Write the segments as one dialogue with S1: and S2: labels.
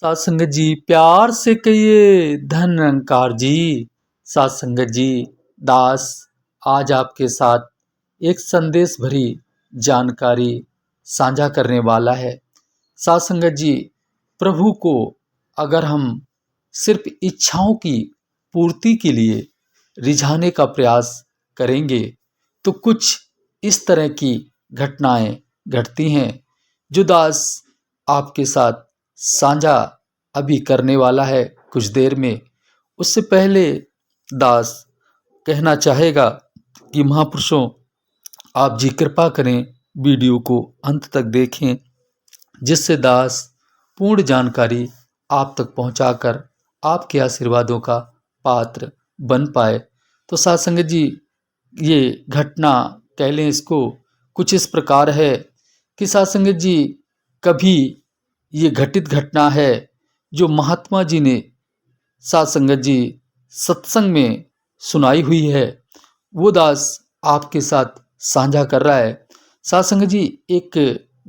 S1: साध संगत जी प्यार से कहिए धन निरंकार जी। साध संगत जी, दास आज आपके साथ एक संदेश भरी जानकारी साझा करने वाला है। साध संगत जी, प्रभु को अगर हम सिर्फ इच्छाओं की पूर्ति के लिए रिझाने का प्रयास करेंगे तो कुछ इस तरह की घटनाएं घटती हैं जो दास आपके साथ साझा अभी करने वाला है कुछ देर में। उससे पहले दास कहना चाहेगा कि महापुरुषों, आप जी कृपा करें वीडियो को अंत तक देखें, जिससे दास पूर्ण जानकारी आप तक पहुंचाकर आपके आशीर्वादों का पात्र बन पाए। तो साथ संगत जी, ये घटना कह लें इसको कुछ इस प्रकार है कि साथ संगत जी, कभी ये घटित घटना है जो महात्मा जी ने साथ संगत जी सत्संग में सुनाई हुई है, वो दास आपके साथ साझा कर रहा है। साथ संगत जी, एक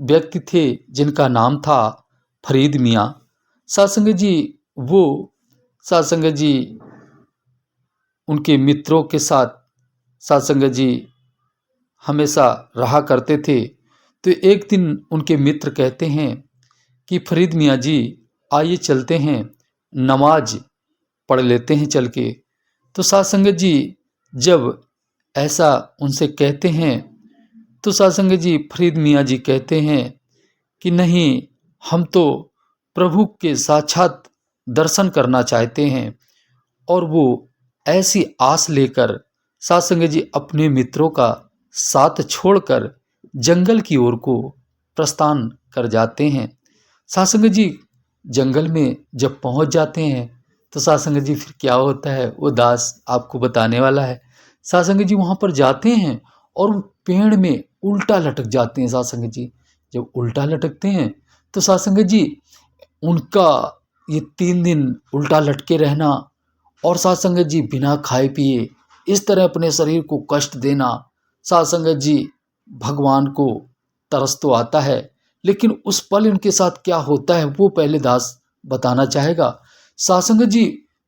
S1: व्यक्ति थे जिनका नाम था फरीद मियाँ। साथ संगत जी, वो साथ संगत जी उनके मित्रों के साथ साथ संगत जी हमेशा रहा करते थे। तो एक दिन उनके मित्र कहते हैं कि फरीद मियाँ जी, आइए चलते हैं, नमाज पढ़ लेते हैं चल के। तो साथ संगत जी जब ऐसा उनसे कहते हैं तो साथ संगत जी फरीद मियाँ जी कहते हैं कि नहीं, हम तो प्रभु के साक्षात दर्शन करना चाहते हैं। और वो ऐसी आस लेकर साथ संगत जी अपने मित्रों का साथ छोड़कर जंगल की ओर को प्रस्थान कर जाते हैं। साथ संगत जी जंगल में जब पहुंच जाते हैं तो साथ संगत जी फिर क्या होता है वो दास आपको बताने वाला है। साथ संगत जी वहाँ पर जाते हैं और वो पेड़ में उल्टा लटक जाते हैं। साथ संगत जी जब उल्टा लटकते हैं तो साथ संगत जी उनका ये 3 दिन उल्टा लटके रहना और साथ संगत जी बिना खाए पिए इस तरह अपने शरीर को कष्ट देना, साथ संगत जी भगवान को तरस तो आता है, लेकिन उस पल इनके साथ क्या होता है वो पहले दास बताना चाहेगा। साथ संगत जी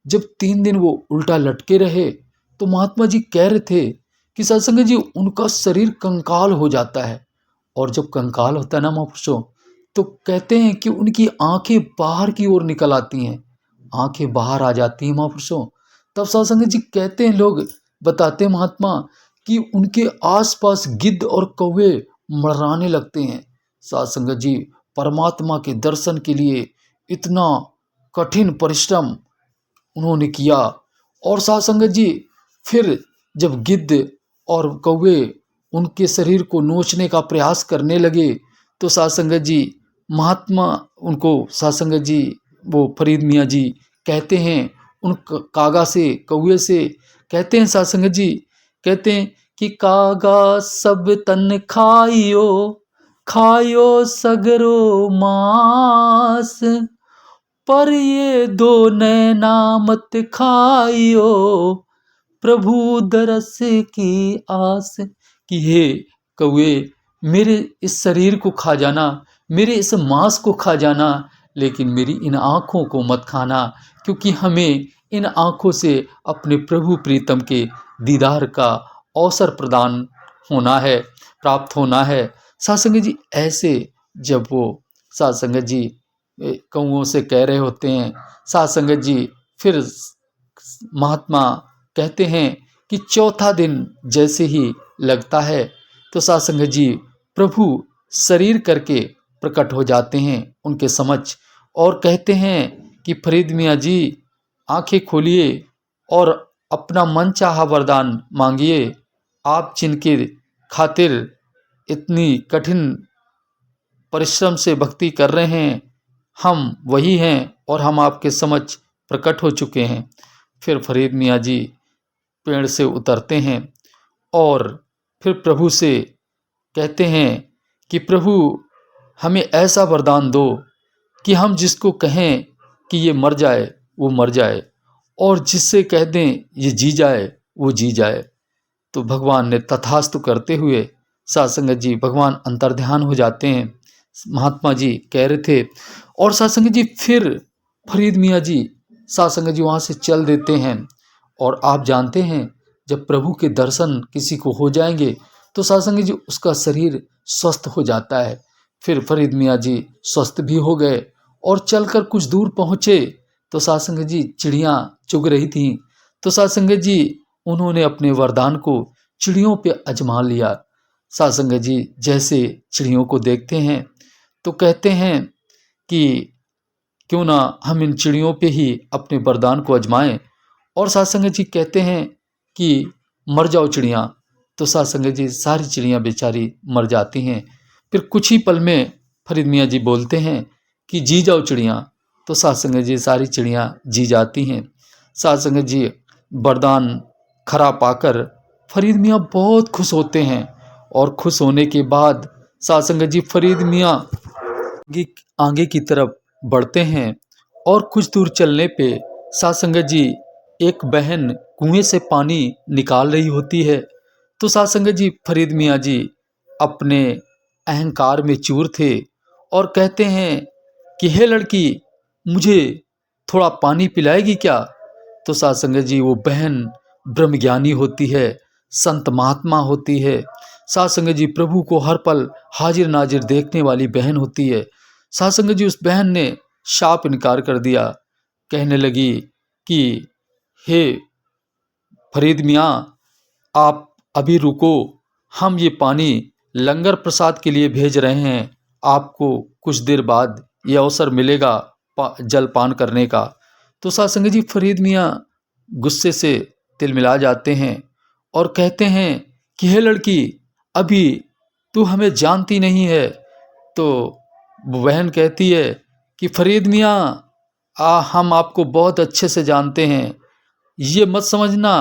S1: जब 3 दिन वो उल्टा लटके रहे तो महात्मा जी कह रहे थे कि साथ संगत जी उनका शरीर कंकाल हो जाता है। और जब कंकाल होता है ना महापुरुषों, तो कहते हैं कि उनकी आंखें बाहर की ओर निकल आती हैं, आंखें बाहर आ जाती हैं महापुरुषों। तब साथ संगत जी कहते हैं, लोग बताते हैं महात्मा, कि उनके आसपास गिद्ध और कौवे मर्राने लगते हैं। साथ संगत जी परमात्मा के दर्शन के लिए इतना कठिन परिश्रम उन्होंने किया। और साथ संगत जी फिर जब गिद्ध और कौवे उनके शरीर को नोचने का प्रयास करने लगे तो साथ संगत जी महात्मा उनको साथ संगत जी वो फरीद मियाँ जी कहते हैं उन कागा से, कौवे से कहते हैं, साथ संगत जी कहते हैं कि कागा सब तन खाइयो, खाइयो सगरो मांस, पर ये दो नैना मत खाइयो, प्रभु दरस की आस। कि हे कौवे, मेरे इस शरीर को खा जाना, मेरे इस मांस को खा जाना, लेकिन मेरी इन आँखों को मत खाना, क्योंकि हमें इन आँखों से अपने प्रभु प्रीतम के दीदार का अवसर प्रदान होना है, प्राप्त होना है। साथ संगत जी ऐसे जब वो साथ संगत जी कौओं से कह रहे होते हैं, साथ संगत जी फिर महात्मा कहते हैं कि चौथा दिन जैसे ही लगता है तो साथ संगत जी प्रभु शरीर करके प्रकट हो जाते हैं उनके समक्ष और कहते हैं कि फरीद मियाँ जी आंखें खोलिए और अपना मन चाहा वरदान मांगिए। आप जिनके खातिर इतनी कठिन परिश्रम से भक्ति कर रहे हैं, हम वही हैं और हम आपके समक्ष प्रकट हो चुके हैं। फिर फरीद मियाँ जी पेड़ से उतरते हैं और फिर प्रभु से कहते हैं कि प्रभु हमें ऐसा वरदान दो कि हम जिसको कहें कि ये मर जाए वो मर जाए, और जिससे कह दें ये जी जाए वो जी जाए। तो भगवान ने तथास्तु करते हुए साथ संगत जी भगवान अंतर्ध्यान हो जाते हैं। महात्मा जी कह रहे थे और साथ संगत जी फिर फरीद मियाँ जी साथ संगत जी वहाँ से चल देते हैं। और आप जानते हैं जब प्रभु के दर्शन किसी को हो जाएंगे तो साथ संगत जी उसका शरीर स्वस्थ हो जाता है। फिर फरीद मियाँ जी स्वस्थ भी हो गए और चलकर कुछ दूर पहुँचे तो साथ संगत जी चिड़ियाँ चुग रही थीं। तो साथ संगत जी उन्होंने अपने वरदान को चिड़ियों पे आजमा लिया। साथ संगत जी जैसे चिड़ियों को देखते हैं तो कहते हैं कि क्यों ना हम इन चिड़ियों पे ही अपने वरदान को आजमाएं। और साथ संगत जी कहते हैं कि मर जाओ चिड़ियाँ। तो साथ संगत जी सारी चिड़ियाँ बेचारी मर जाती हैं। फिर कुछ ही पल में फरीद मियाँ जी बोलते हैं कि जी जाओ चिड़ियाँ। तो साथ संगत जी सारी चिड़ियाँ जी जाती हैं। साथ संगत जी वरदान खरा पाकर फरीद मियाँ बहुत खुश होते हैं। और खुश होने के बाद साथ संगत जी फरीद मियाँ आगे की तरफ बढ़ते हैं। और कुछ दूर चलने पे साथ संगत जी एक बहन कुएं से पानी निकाल रही होती है। तो साथ संगत जी फरीद मियाँ जी अपने अहंकार में चूर थे और कहते हैं कि हे लड़की, मुझे थोड़ा पानी पिलाएगी क्या। तो साथ संगत जी वो बहन ब्रह्मज्ञानी होती है, संत महात्मा होती है। साथ संगत जी प्रभु को हर पल हाजिर नाजिर देखने वाली बहन होती है। साथ संगत जी उस बहन ने साफ इनकार कर दिया, कहने लगी कि हे फरीद मियाँ, आप अभी रुको, हम ये पानी लंगर प्रसाद के लिए भेज रहे हैं। आपको कुछ देर बाद ये अवसर मिलेगा जल पान करने का। तो साथ संगत जी फरीद मियाँ गुस्से से तिलमिला जाते हैं और कहते हैं कि हे लड़की, अभी तू हमें जानती नहीं है। तो वो बहन कहती है कि फरीद मियाँ, हम आपको बहुत अच्छे से जानते हैं। ये मत समझना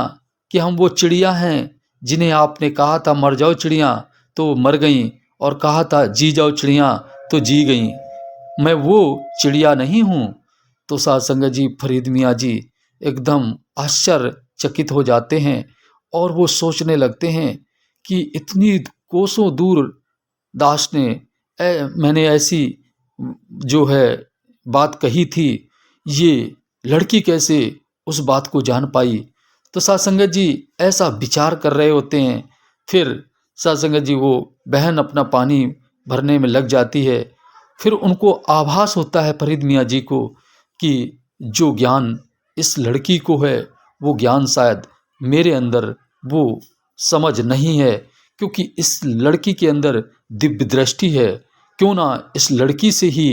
S1: कि हम वो चिड़िया हैं जिन्हें आपने कहा था मर जाओ चिड़िया तो वो मर गईं, और कहा था जी जाओ चिड़िया तो जी गईं। मैं वो चिड़िया नहीं हूँ। तो साथ संगत जी फरीद मियाँ जी एकदम आश्चर्यचकित हो जाते हैं और वो सोचने लगते हैं कि इतनी कोसों दूर दास ने मैंने ऐसी जो है बात कही थी, ये लड़की कैसे उस बात को जान पाई। तो साथ संगत जी ऐसा विचार कर रहे होते हैं। फिर साथ संगत जी वो बहन अपना पानी भरने में लग जाती है। फिर उनको आभास होता है फरीद मियाँ जी को कि जो ज्ञान इस लड़की को है वो ज्ञान शायद मेरे अंदर वो समझ नहीं है, क्योंकि इस लड़की के अंदर दिव्य दृष्टि है। क्यों ना इस लड़की से ही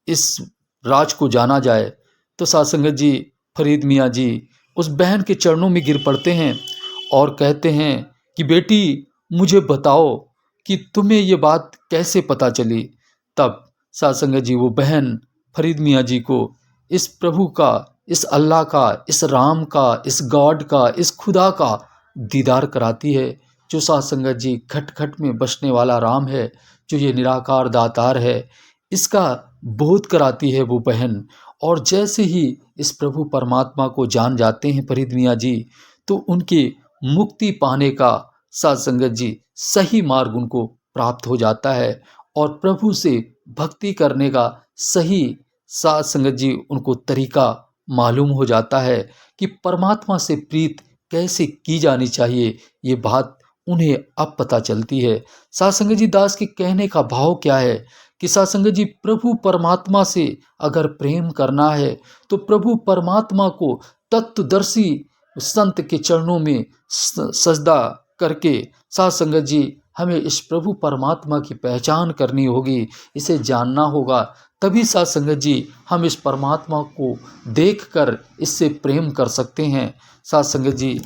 S1: इस राज को जाना जाए। तो साथ संगत जी फरीद मियाँ जी उस बहन के चरणों में गिर पड़ते हैं और कहते हैं कि बेटी, मुझे बताओ कि तुम्हें ये बात कैसे पता चली। तब साथ संगत जी वो बहन फरीद मियाँ जी को इस प्रभु का, इस अल्लाह का, इस राम का, इस गॉड का, इस खुदा का दीदार कराती है, जो साथ संगत जी खट खट में बसने वाला राम है, जो ये निराकार दातार है, इसका बोध कराती है वो बहन। और जैसे ही इस प्रभु परमात्मा को जान जाते हैं फरीद मियाँ जी, तो उनके मुक्ति पाने का साथ संगत जी सही मार्ग उनको प्राप्त हो जाता है और प्रभु से भक्ति करने का सही साथ संगत जी उनको तरीका मालूम हो जाता है कि परमात्मा से प्रीत कैसे की जानी चाहिए। ये बात उन्हें अब पता चलती है। साथ संगत जी दास के कहने का भाव क्या है कि साथ संगत जी प्रभु परमात्मा से अगर प्रेम करना है तो प्रभु परमात्मा को तत्वदर्शी संत के चरणों में सजदा करके साथ संगत जी हमें इस प्रभु परमात्मा की पहचान करनी होगी, इसे जानना होगा। तभी साथ संगत जी हम इस परमात्मा को देखकर इससे प्रेम कर सकते हैं। साथ संगत जी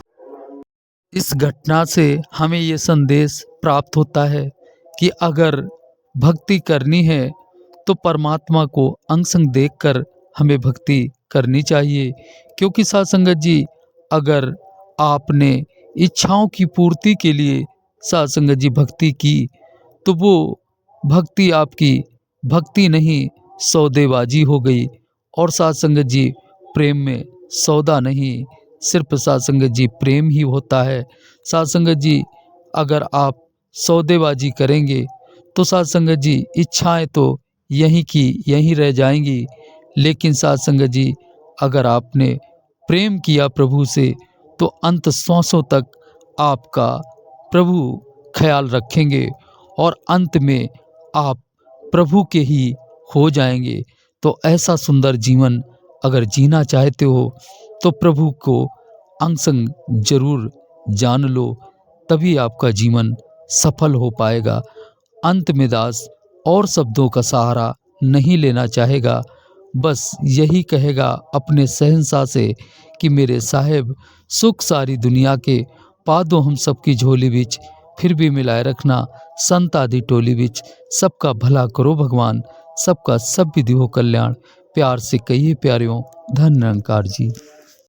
S1: इस घटना से हमें ये संदेश प्राप्त होता है कि अगर भक्ति करनी है तो परमात्मा को अंग संग देखकर हमें भक्ति करनी चाहिए। क्योंकि साथ संगत जी अगर आपने इच्छाओं की पूर्ति के लिए साथ संगत जी भक्ति की तो वो भक्ति आपकी भक्ति नहीं सौदेबाजी हो गई। और साथ संगत जी प्रेम में सौदा नहीं, सिर्फ साथ संगत जी प्रेम ही होता है। साथ संगत जी अगर आप सौदेबाजी करेंगे तो साथ संगत जी इच्छाएं तो यहीं की यहीं रह जाएंगी, लेकिन साध संगत जी, अगर आपने प्रेम किया प्रभु से तो अंत श्वासों तक आपका प्रभु ख्याल रखेंगे और अंत में आप प्रभु के ही हो जाएंगे। तो ऐसा सुंदर जीवन अगर जीना चाहते हो तो प्रभु को अंग संग जरूर जान लो, तभी आपका जीवन सफल हो पाएगा। अंत में दास और शब्दों का सहारा नहीं लेना चाहेगा, बस यही कहेगा अपने शहंशाह से कि मेरे साहेब सुख सारी दुनिया के पादों हम सबकी झोली बिच, फिर भी मिलाए रखना संत आदि टोली बिच। सबका भला करो भगवान, सबका सब विधि हो कल्याण। प्यार से कहिए प्यारियों, धन निरंकार जी।